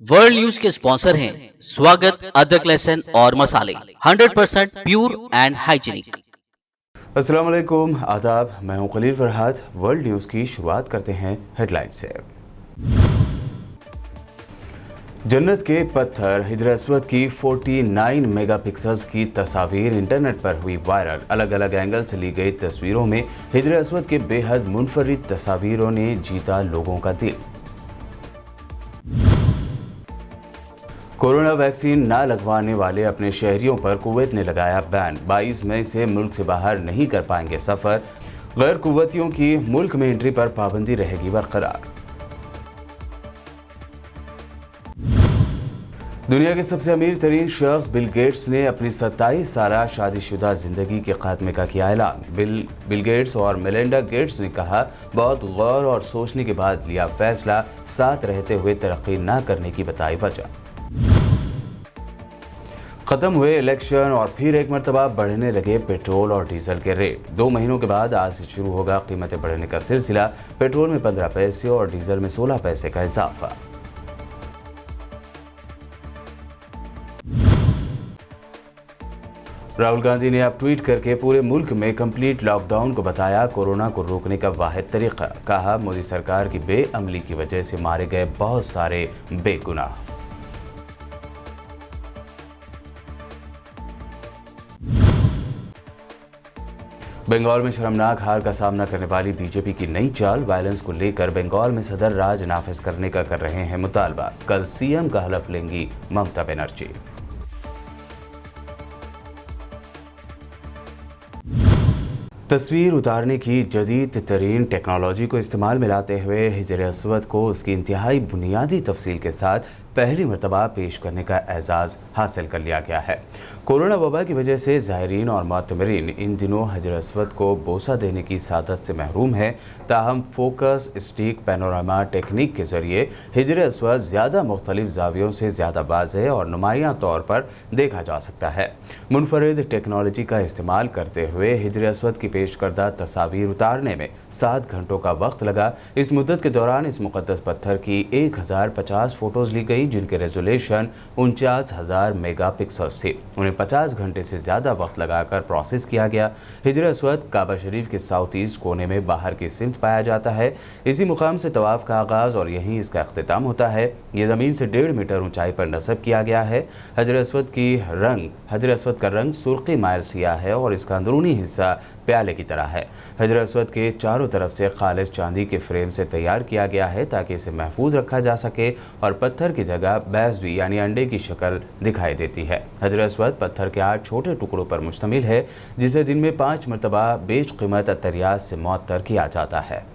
World news के sponsor हैं स्वागत, अदरक, लहसुन और मसाले 100% प्योर एंड हाइजीनिक। अस्सलाम वालेकुम, आदाब। मैं हूं खलील फरहाद। वर्ल्ड न्यूज़ की शुरुआत करते हैं हेडलाइन से। जन्नत के पत्थर हिजर अस्वद की 49 मेगापिक्सल्स की तस्वीर इंटरनेट पर हुई वायरल। अलग अलग एंगल से ली गई तस्वीरों में हिजर अस्वद के बेहद मुनफरिद तस्वीरों ने जीता लोगों का दिल। कोरोना वैक्सीन ना लगवाने वाले अपने शहरियों पर कुवैत ने लगाया बैन। 22 मई से मुल्क से बाहर नहीं कर पाएंगे सफर। गैर कुवैतियों की मुल्क में एंट्री पर पाबंदी रहेगी बरकरार। दुनिया के सबसे अमीर तरीन शख्स बिल गेट्स ने अपनी 27 साला शादीशुदा जिंदगी के खात्मे का किया ऐलान। बिल गेट्स और मेलिंडा गेट्स ने कहा, बहुत गौर और सोचने के बाद लिया फैसला, साथ रहते हुए तरक्की न करने की बताई वजह। खत्म हुए इलेक्शन और फिर एक मरतबा बढ़ने लगे पेट्रोल और डीजल के रेट। 2 महीनों के बाद आज से शुरू होगा कीमतें बढ़ने का सिलसिला। पेट्रोल में 15 पैसे और डीजल में 16 पैसे का इजाफा। राहुल गांधी ने अब ट्वीट करके पूरे मुल्क में कंप्लीट लॉकडाउन को बताया कोरोना को रोकने का वाहिद तरीका। कहा, मोदी सरकार की बेअमली की वजह से मारे गए बहुत सारे बेगुनाह। बंगाल में शर्मनाक हार का सामना करने वाली बीजेपी की नई चाल। वायलेंस को लेकर बंगाल में सदर राज नाफिज करने का कर रहे हैं मुतालबा। कल सीएम का हलफ लेंगी ममता बनर्जी। तस्वीर उतारने की जदीद तरीन टेक्नोलॉजी को इस्तेमाल में लाते हुए हिजर अस्वद को उसकी इंतहाई बुनियादी तफसील के साथ पहली मरतबा पेश करने का एजाज़ हासिल कर लिया गया है। कोरोना वबा की वजह से ज़ायरीन और मातमरीन इन दिनों हिजर अस्वद को बोसा देने की सादत से महरूम है। ताहम फोकस स्टिक पैनोरामा टेक्निक के ज़रिए हिजर अस्वद ज़्यादा मुख्तलिफ जावियों से ज़्यादा वाज़ेह और नुमायां तौर पर देखा जा सकता है। मुनफरिद टेक्नोलॉजी का इस्तेमाल करते हुए हिजर अस्वद की पेश करदा तस्वीर उतारने में 7 घंटों का वक्त लगा। इस मुद्दत के दौरान इस मुक़द्दस पत्थर की 1050 फ़ोटोज़ ली गई, जिनके रेजोल्यूशन 49,000 मेगापिक्सल्स थी। उन्हें 50 घंटे से ज़्यादा वक्त लगाकर प्रोसेस किया गया। हिजर अस्वद काबा शरीफ के साउथ ईस्ट कोने में बाहर की सिमत पाया जाता है। इसी मुकाम से तवाफ़ का आगाज़ और यहीं इसका अख्तिताम होता है। ये ज़मीन से 1.5 मीटर ऊंचाई पर नस्ब किया गया है। हिजर अस्वद का रंग सुर्खी माइल सियाह है और इसका अंदरूनी हिस्सा प्याले की तरह है। हिजर अस्वद के चारों तरफ से खालिस चांदी के फ्रेम से तैयार किया गया है ताकि इसे महफूज रखा जा सके और पत्थर की जगह बैजवी यानी अंडे की शक्ल दिखाई देती है। हिजर अस्वद पत्थर के 8 छोटे टुकड़ों पर मुश्तमिल है, जिसे दिन में 5 मरतबा बेशकीमत अतरियात से मुअत्तर किया जाता है।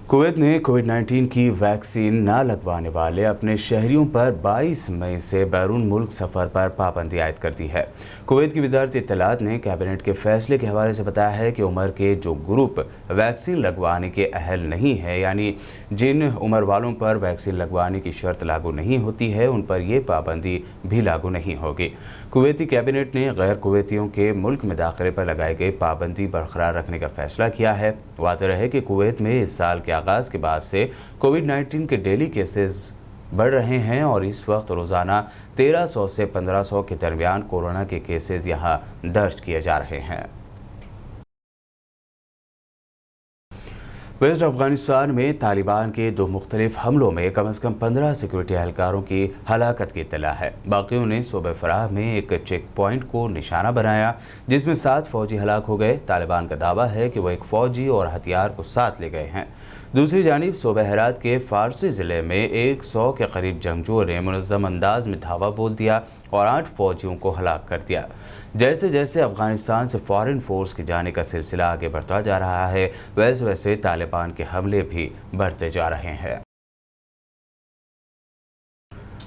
कुवैत ने कोविड-19 की वैक्सीन ना लगवाने वाले अपने शहरियों पर 22 मई से बैरून मुल्क सफ़र पर पाबंदी आयद कर दी है। कुवैत की वजारत इत्तलात ने कैबिनेट के फैसले के हवाले से बताया है कि उम्र के जो ग्रुप वैक्सीन लगवाने के अहल नहीं है, यानी जिन उम्र वालों पर वैक्सीन लगवाने की शर्त लागू नहीं होती है, उन पर यह पाबंदी भी लागू नहीं होगी। कुवैती कैबिनेट ने गैर कुवैतियों के मुल्क में दाखिले पर लगाई गई पाबंदी बरकरार रखने का फैसला किया है। वाज़ेह है कि कुवैत में इस साल के आगाज़ के बाद से कोविड-19 के डेली केसेस बढ़ रहे हैं और इस वक्त रोज़ाना 1300 से 1500 के दरमियान कोरोना के केसेस यहाँ दर्ज किए जा रहे हैं। वेस्ट अफगानिस्तान में तालिबान के 2 मुख्तलिफ हमलों में कम से कम 15 सिक्योरिटी एहलकारों की हलाकत की इत्तला है। बाकियों ने सूबे फराह में एक चेक पॉइंट को निशाना बनाया, जिसमें 7 फौजी हलाक हो गए। तालिबान का दावा है कि वो एक फौजी और हथियार को साथ ले गए हैं। दूसरी जानिब सूबे हेरात के फारसी ज़िले में 100 के करीब जंगजुओं ने मुनज़्ज़म अंदाज में धावा बोल दिया और 8 फौजियों को हलाक कर दिया। जैसे जैसे अफगानिस्तान से फॉरेन फोर्स के जाने का सिलसिला आगे बढ़ता जा रहा है, वैसे वैसे तालिबान के हमले भी बढ़ते जा रहे हैं।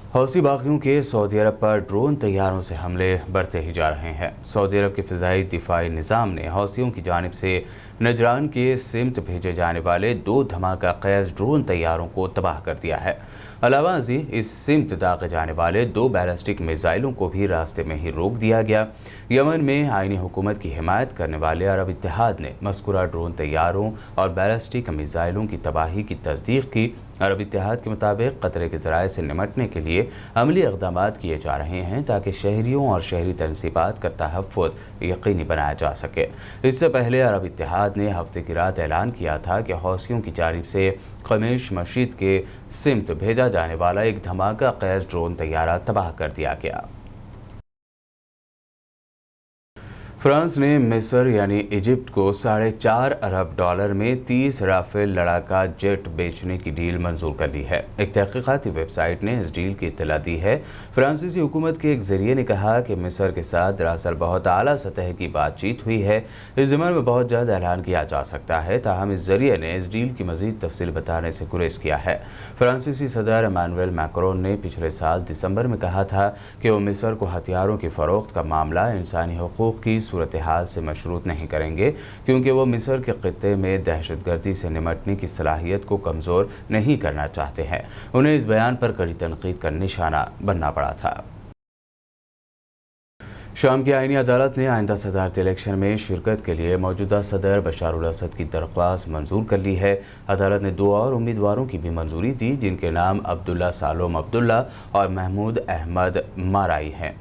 हौसी बागियों के सऊदी अरब पर ड्रोन तैयारों से हमले बढ़ते ही जा रहे हैं। सऊदी अरब के फ़िज़ाई दिफाई निज़ाम ने हौसियों की जानिब से नजरान के सिमत भेजे जाने वाले 2 धमाका ख़ैज़ ड्रोन तैयारों को तबाह कर दिया है। अलावा इस सिमत दागे जाने वाले 2 बैलिस्टिक मिसाइलों को भी रास्ते में ही रोक दिया गया। यमन में आईनी हुकूमत की हिमायत करने वाले अरब इत्तेहाद ने मज़कूरा ड्रोन तैयारों और बैलिस्टिक मिसाइलों की तबाही की तस्दीक की। अरब इत्तेहाद के मुताबिक क़तरे के ज़राए से निमटने के लिए अमली इक़दामात किए जा रहे हैं ताकि शहरियों और शहरी तनसीबात का तहफ़्फ़ुज़ यकीनी बनाया जा सके। इससे पहले अरब इत्तेहाद ने हफ्ते की रात ऐलान किया था कि हौसियों की जानिब से ख़मीश मशीद के सिमत भेजा जाने वाला एक धमाका ख़ैज़ ड्रोन तैयारा तबाह कर दिया गया। फ्रांस ने मिस्र यानी इजिप्ट को $4.5 अरब में 30 राफेल लड़ाका जेट बेचने की डील मंजूर कर ली है। एक तहकीकाती वेबसाइट ने इस डील की इत्तला दी है। फ्रांसीसी हुकूमत के एक जरिए ने कहा कि मिस्र के साथ दरअसल बहुत आला सतह की बातचीत हुई है। इस ज़िम्मे में बहुत जल्द ऐलान किया जा सकता है, ताहम इस जरिए ने इस डील की मज़ीद तफसील बताने से गुरेज किया है। फ्रांसीसी सदर इमानुएल मैक्रोन ने पिछले साल दिसंबर में कहा था कि वो मिस्र को हथियारों की फ़रोख्त का मामला इंसानी हुकूक़ की सूरत हाल से मशरूत नहीं करेंगे, क्योंकि वो मिस्र के खित्ते में दहशतगर्दी से निमटने की सलाहियत को कमज़ोर नहीं करना चाहते हैं। उन्हें इस बयान पर कड़ी तनकीद का निशाना बनना पड़ा था। शाम की आईनी अदालत ने आइंदा सदारती इलेक्शन में शिरकत के लिए मौजूदा सदर बशार उल असद की दरख्वास्त मंजूर कर ली है। अदालत ने 2 और उम्मीदवारों की भी मंजूरी दी, जिनके नाम अब्दुल्ला सालोम अब्दुल्ला और महमूद अहमद माराई हैं।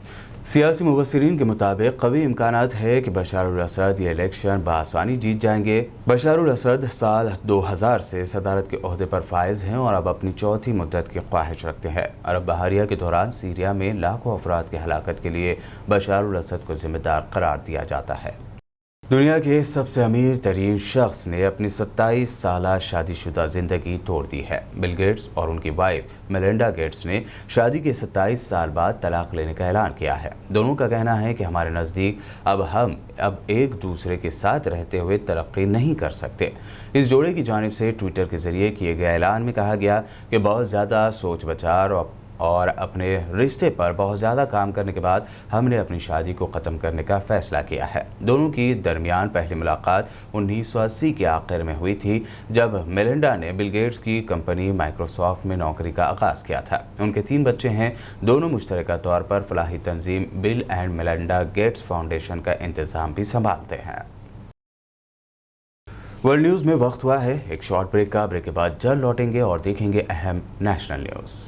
सियासी मुबस्सिरीन के मुताबिक कवी इम्कानात है कि बशार उल असद ये इलेक्शन बआसानी जीत जाएंगे। बशार उल असद साल 2000 से सदारत के ओहदे पर फायज हैं और अब अपनी चौथी मुद्दत की ख्वाहिश रखते हैं। अरब बहारिया के दौरान सीरिया में लाखों अफराद की हलाकत के लिए बशार उल असद को जिम्मेदार करार दिया जाता है। दुनिया के सबसे अमीर तरीन शख्स ने अपनी 27 साला शादीशुदा ज़िंदगी तोड़ दी है। बिल गेट्स और उनकी वाइफ मेलिंडा गेट्स ने शादी के 27 साल बाद तलाक लेने का ऐलान किया है। दोनों का कहना है कि हमारे नज़दीक हम एक दूसरे के साथ रहते हुए तरक्की नहीं कर सकते। इस जोड़े की जानिब से ट्विटर के ज़रिए किए गए ऐलान में कहा गया कि बहुत ज़्यादा सोच विचार और अपने रिश्ते पर बहुत ज़्यादा काम करने के बाद हमने अपनी शादी को ख़त्म करने का फ़ैसला किया है। दोनों की दरमियान पहली मुलाकात 1980 के आखिर में हुई थी, जब मेलिंडा ने बिल गेट्स की कंपनी माइक्रोसॉफ्ट में नौकरी का आगाज़ किया था। उनके 3 बच्चे हैं। दोनों मुश्तरका तौर पर फलाही तंजीम Bill and Melinda Gates Foundation का इंतज़ाम भी संभालते हैं। वर्ल्ड न्यूज़ में वक्त हुआ है एक शॉर्ट ब्रेक का। ब्रेक के बाद जल्द लौटेंगे और देखेंगे अहम नेशनल न्यूज़।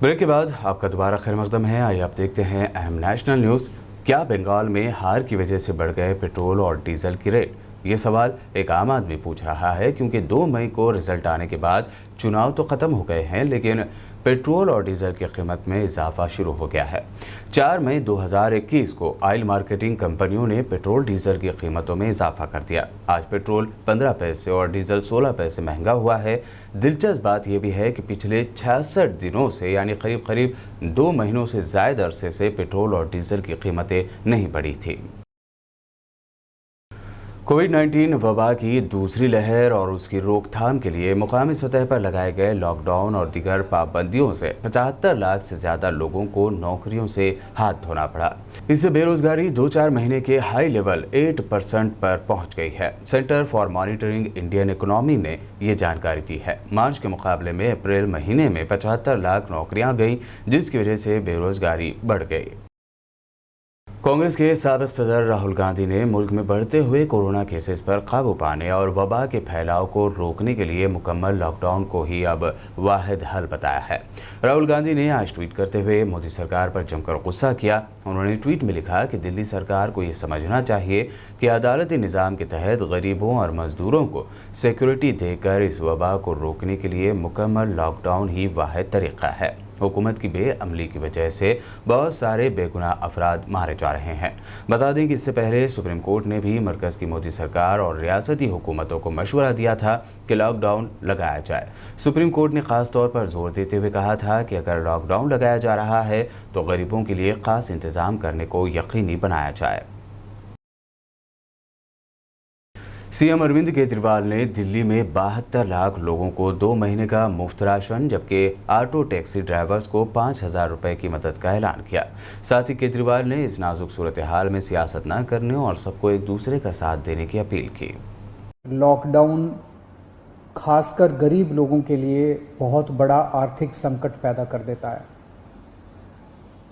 ब्रेक के बाद आपका दोबारा खैर मकदम है। आइए आप देखते हैं अहम नेशनल न्यूज़। क्या बंगाल में हार की वजह से बढ़ गए पेट्रोल और डीजल की रेट? ये सवाल एक आम आदमी पूछ रहा है, क्योंकि 2 मई को रिजल्ट आने के बाद चुनाव तो ख़त्म हो गए हैं, लेकिन पेट्रोल और डीजल की कीमत में इजाफा शुरू हो गया है। 4 मई 2021 को ऑयल मार्केटिंग कंपनियों ने पेट्रोल डीजल की कीमतों में इजाफा कर दिया। आज पेट्रोल 15 पैसे और डीजल 16 पैसे महंगा हुआ है। दिलचस्प बात यह भी है कि पिछले 66 दिनों से यानी करीब 2 महीनों से ज़्यादा अरसे से पेट्रोल और डीजल की कीमतें नहीं बढ़ी थी। कोविड-19 वबा की दूसरी लहर और उसकी रोकथाम के लिए मुकामी सतह पर लगाए गए लॉकडाउन और दीगर पाबंदियों से 75 लाख से ज़्यादा लोगों को नौकरियों से हाथ धोना पड़ा। इससे बेरोजगारी 2-4 महीने के हाई लेवल 8% पर पहुंच गई है। Centre for monitoring Indian economy ने ये जानकारी दी है। मार्च के मुकाबले में अप्रैल महीने में 75 लाख नौकरियां गईं, जिसकी वजह से बेरोजगारी बढ़ गई। कांग्रेस के साबिक सदर राहुल गांधी ने मुल्क में बढ़ते हुए कोरोना केसेस पर काबू पाने और वबा के फैलाव को रोकने के लिए मुकम्मल लॉकडाउन को ही अब वाहिद हल बताया है। राहुल गांधी ने आज ट्वीट करते हुए मोदी सरकार पर जमकर गुस्सा किया। उन्होंने ट्वीट में लिखा कि दिल्ली सरकार को ये समझना चाहिए कि अदालती निज़ाम के तहत गरीबों और मजदूरों को सिक्योरिटी देकर इस वबा को रोकने के लिए मुकम्मल लॉकडाउन ही वाहिद तरीका है। हुकूमत की बेअमली की वजह से बहुत सारे बेगुनाह अफराद मारे जा रहे हैं। बता दें कि इससे पहले सुप्रीम कोर्ट ने भी मरकज़ की मोदी सरकार और रियासती हुकूमतों को मशवरा दिया था कि लॉकडाउन लगाया जाए। सुप्रीम कोर्ट ने ख़ास तौर पर जोर देते हुए कहा था कि अगर लॉकडाउन लगाया जा रहा है तो गरीबों के लिए ख़ास इंतज़ाम करने को यकीनी बनाया जाए। सीएम अरविंद केजरीवाल ने दिल्ली में 72 लाख लोगों को 2 महीने का मुफ्त राशन जबकि ऑटो टैक्सी ड्राइवर्स को 5,000 रुपए की मदद का ऐलान किया। साथ ही केजरीवाल ने इस नाजुक सूरत हाल में सियासत न करने और सबको एक दूसरे का साथ देने की अपील की। लॉकडाउन खासकर गरीब लोगों के लिए बहुत बड़ा आर्थिक संकट पैदा कर देता है,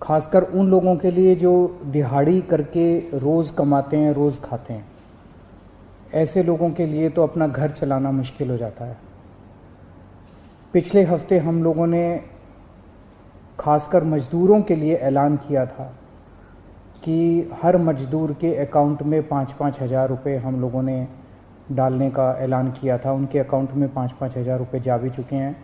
खासकर उन लोगों के लिए जो दिहाड़ी करके रोज़ कमाते हैं, रोज़ खाते हैं। ऐसे लोगों के लिए तो अपना घर चलाना मुश्किल हो जाता है। पिछले हफ्ते हम लोगों ने खासकर मज़दूरों के लिए ऐलान किया था कि हर मज़दूर के अकाउंट में 5-5 हज़ार रुपये हम लोगों ने डालने का ऐलान किया था। उनके अकाउंट में 5-5 हज़ार रुपये जा भी चुके हैं।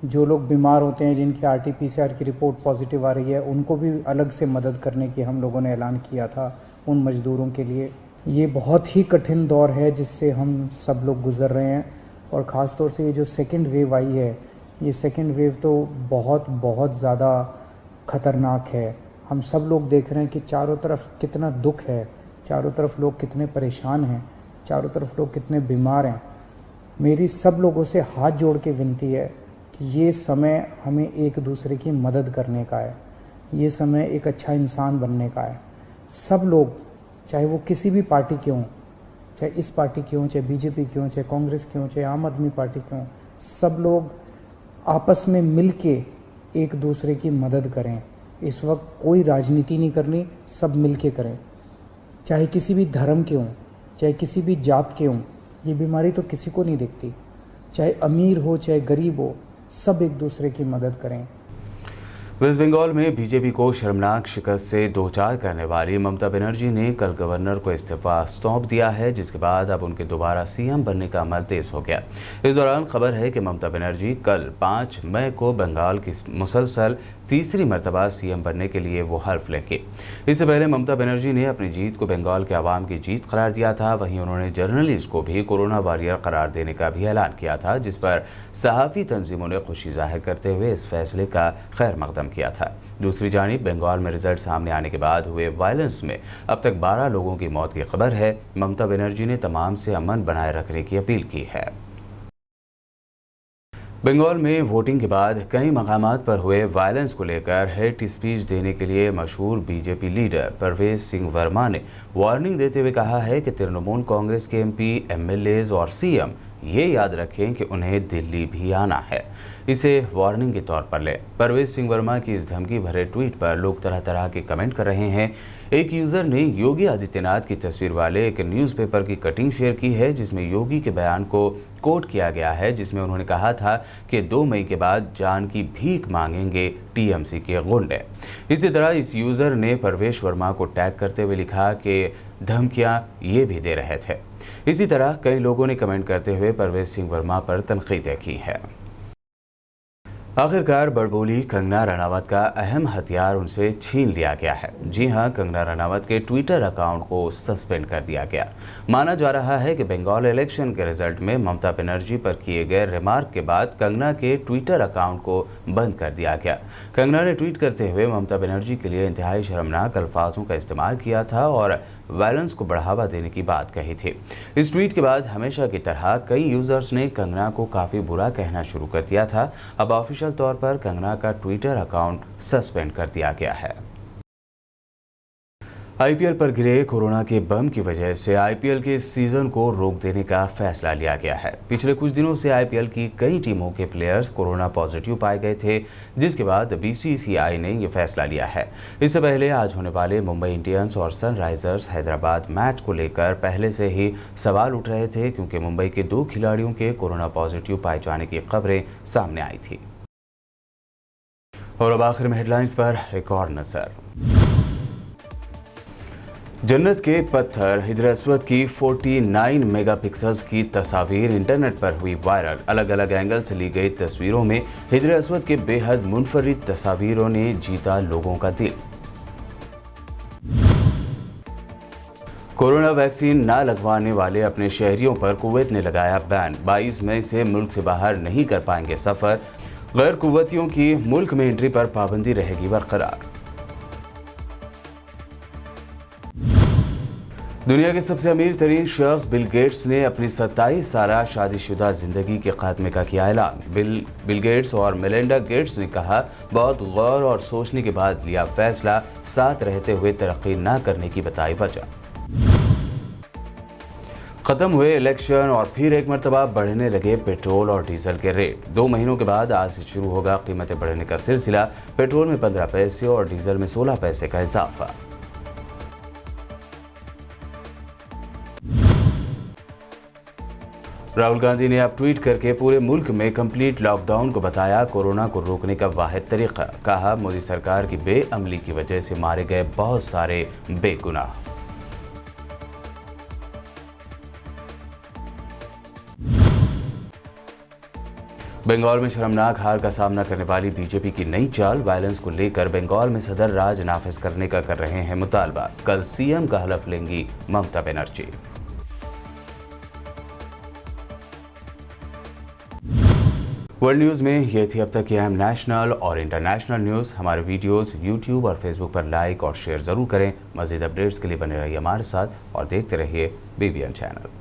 जो लोग बीमार होते हैं, जिनकी RT-PCR की रिपोर्ट पॉजिटिव आ रही है, उनको भी अलग से मदद करने की हम लोगों ने ऐलान किया था उन मज़दूरों के लिए। ये बहुत ही कठिन दौर है जिससे हम सब लोग गुज़र रहे हैं और ख़ास तौर से ये जो सेकंड वेव आई है, ये सेकंड वेव तो बहुत ज़्यादा ख़तरनाक है। हम सब लोग देख रहे हैं कि चारों तरफ कितना दुख है, चारों तरफ लोग कितने परेशान हैं, चारों तरफ लोग कितने बीमार हैं। मेरी सब लोगों से हाथ जोड़ के विनती है कि ये समय हमें एक दूसरे की मदद करने का है, ये समय एक अच्छा इंसान बनने का है। सब लोग, चाहे वो किसी भी पार्टी के हों, चाहे इस पार्टी के हों, चाहे बीजेपी के हों, चाहे कांग्रेस के हों, चाहे आम आदमी पार्टी के हों, सब लोग आपस में मिल के एक दूसरे की मदद करें। इस वक्त कोई राजनीति नहीं करनी, सब मिल के करें। चाहे किसी भी धर्म के हों, चाहे किसी भी जात के हों, ये बीमारी तो किसी को नहीं दिखती। चाहे अमीर हो चाहे गरीब हो, सब एक दूसरे की मदद करें। वेस्ट बंगाल में बीजेपी को शर्मनाक शिकस्त से दो चार करने वाली ममता बनर्जी ने कल गवर्नर को इस्तीफा सौंप दिया है, जिसके बाद अब उनके दोबारा सीएम बनने का अमल तेज हो गया। इस दौरान खबर है कि ममता बनर्जी कल 5 मई को बंगाल की मुसलसल तीसरी मरतबा सीएम बनने के लिए वो हल्फ लेंगे। इससे पहले ममता बनर्जी ने अपनी जीत को बंगाल के आवाम की जीत करार दिया था। वहीं उन्होंने जर्नलिस्ट को भी कोरोना वॉरियर करार देने का भी ऐलान किया था, जिस पर सहाफ़ी तंजीमों ने खुशी जाहिर करते हुए इस फैसले का खैर मकदम किया था। दूसरी जानिब बंगाल में रिजल्ट सामने आने के बाद हुए वायलेंस में अब तक 12 लोगों की मौत की खबर है। ममता बनर्जी ने तमाम से अमन बनाए रखने की अपील की है। बंगाल में वोटिंग के बाद कई मकामात पर हुए वायलेंस को लेकर हेट स्पीच देने के लिए मशहूर बीजेपी लीडर परवेज सिंह वर्मा ने वार्निंग देते हुए कहा है कि तृणमूल कांग्रेस के MP, MLAs और CM ये याद रखें कि उन्हें दिल्ली भी आना है। इसे वार्निंग के तौर पर लें। परवेज सिंह वर्मा की इस धमकी भरे ट्वीट पर लोग तरह तरह के कमेंट कर रहे हैं। एक यूज़र ने योगी आदित्यनाथ की तस्वीर वाले एक न्यूज़पेपर की कटिंग शेयर की है, जिसमें योगी के बयान को कोट किया गया है, जिसमें उन्होंने कहा था कि 2 मई के बाद जान की भीख मांगेंगे TMC के गुंडे। इसी तरह इस यूज़र ने परवेश वर्मा को टैग करते हुए लिखा कि धमकियां ये भी दे रहे थे। इसी तरह कई लोगों ने कमेंट करते हुए परवेज सिंह वर्मा पर तनकीदें की है। आखिरकार बड़बोली कंगना रनावत का अहम हथियार उनसे छीन लिया गया है। जी हां, कंगना रनावत के ट्विटर अकाउंट को सस्पेंड कर दिया गया। माना जा रहा है कि बंगाल इलेक्शन के रिजल्ट में ममता बनर्जी पर किए गए रिमार्क के बाद कंगना के ट्विटर अकाउंट को बंद कर दिया गया। कंगना ने ट्वीट करते हुए ममता बनर्जी के लिए इंतहाई शर्मनाक अल्फाजों का इस्तेमाल किया था और वायलेंस को बढ़ावा देने की बात कही थी। इस ट्वीट के बाद हमेशा की तरह कई यूजर्स ने कंगना को काफ़ी बुरा कहना शुरू कर दिया था। अब ऑफिशियल तौर पर कंगना का ट्विटर अकाउंट सस्पेंड कर दिया गया है। आईपीएल पर गिरे कोरोना के बम की वजह से आईपीएल के सीजन को रोक देने का फैसला लिया गया है। पिछले कुछ दिनों से आईपीएल की कई टीमों के प्लेयर्स कोरोना पॉजिटिव पाए गए थे, जिसके बाद बीसीसीआई ने यह फैसला लिया है। इससे पहले आज होने वाले मुंबई इंडियंस और सनराइजर्स हैदराबाद मैच को लेकर पहले से ही सवाल उठ रहे थे, क्योंकि मुंबई के 2 खिलाड़ियों के कोरोना पॉजिटिव पाए जाने की खबरें सामने आई थी। और अब आखिर में हेडलाइंस पर एक और नजर। जन्नत के पत्थर हिजर अस्वद की 49 मेगापिक्सल्स की तस्वीर इंटरनेट पर हुई वायरल। अलग अलग एंगल से ली गई तस्वीरों में हिजर अस्वद के बेहद मुनफरिद तस्वीरों ने जीता लोगों का दिल। कोरोना वैक्सीन ना लगवाने वाले अपने शहरियों पर कुवैत ने लगाया बैन। 22 मई से मुल्क से बाहर नहीं कर पाएंगे सफर। गैर कुवैतियों की मुल्क में एंट्री पर पाबंदी रहेगी बरकरार। दुनिया के सबसे अमीर तरीन शख्स बिल गेट्स ने अपनी 27 साला शादीशुदा जिंदगी के खात्मे का किया ऐलान। बिल गेट्स और मेलिंडा गेट्स ने कहा, बहुत गौर और सोचने के बाद लिया फैसला, साथ रहते हुए तरक्की न करने की बताई वजह। खत्म हुए इलेक्शन और फिर एक मरतबा बढ़ने लगे पेट्रोल और डीजल के रेट। 2 महीनों के बाद आज से शुरू होगा कीमतें बढ़ने का सिलसिला। पेट्रोल में 15 पैसे और डीजल में 16 पैसे का इजाफा। राहुल गांधी ने अब ट्वीट करके पूरे मुल्क में कंप्लीट लॉकडाउन को बताया कोरोना को रोकने का वाहिद तरीका। कहा, मोदी सरकार की बेअमली की वजह से मारे गए बहुत सारे बेगुनाह। बंगाल में शर्मनाक हार का सामना करने वाली बीजेपी की नई चाल। वायलेंस को लेकर बंगाल में सदर राज नाफिज करने का कर रहे हैं मुतालबा। कल सीएम का हलफ लेंगी ममता बनर्जी। वर्ल्ड न्यूज़ में ये थी अब तक की अहम नेशनल और इंटरनेशनल न्यूज़। हमारे वीडियोस यूट्यूब और फेसबुक पर लाइक और शेयर ज़रूर करें। मज़ीद अपडेट्स के लिए बने रहिए हमारे साथ और देखते रहिए BBN चैनल।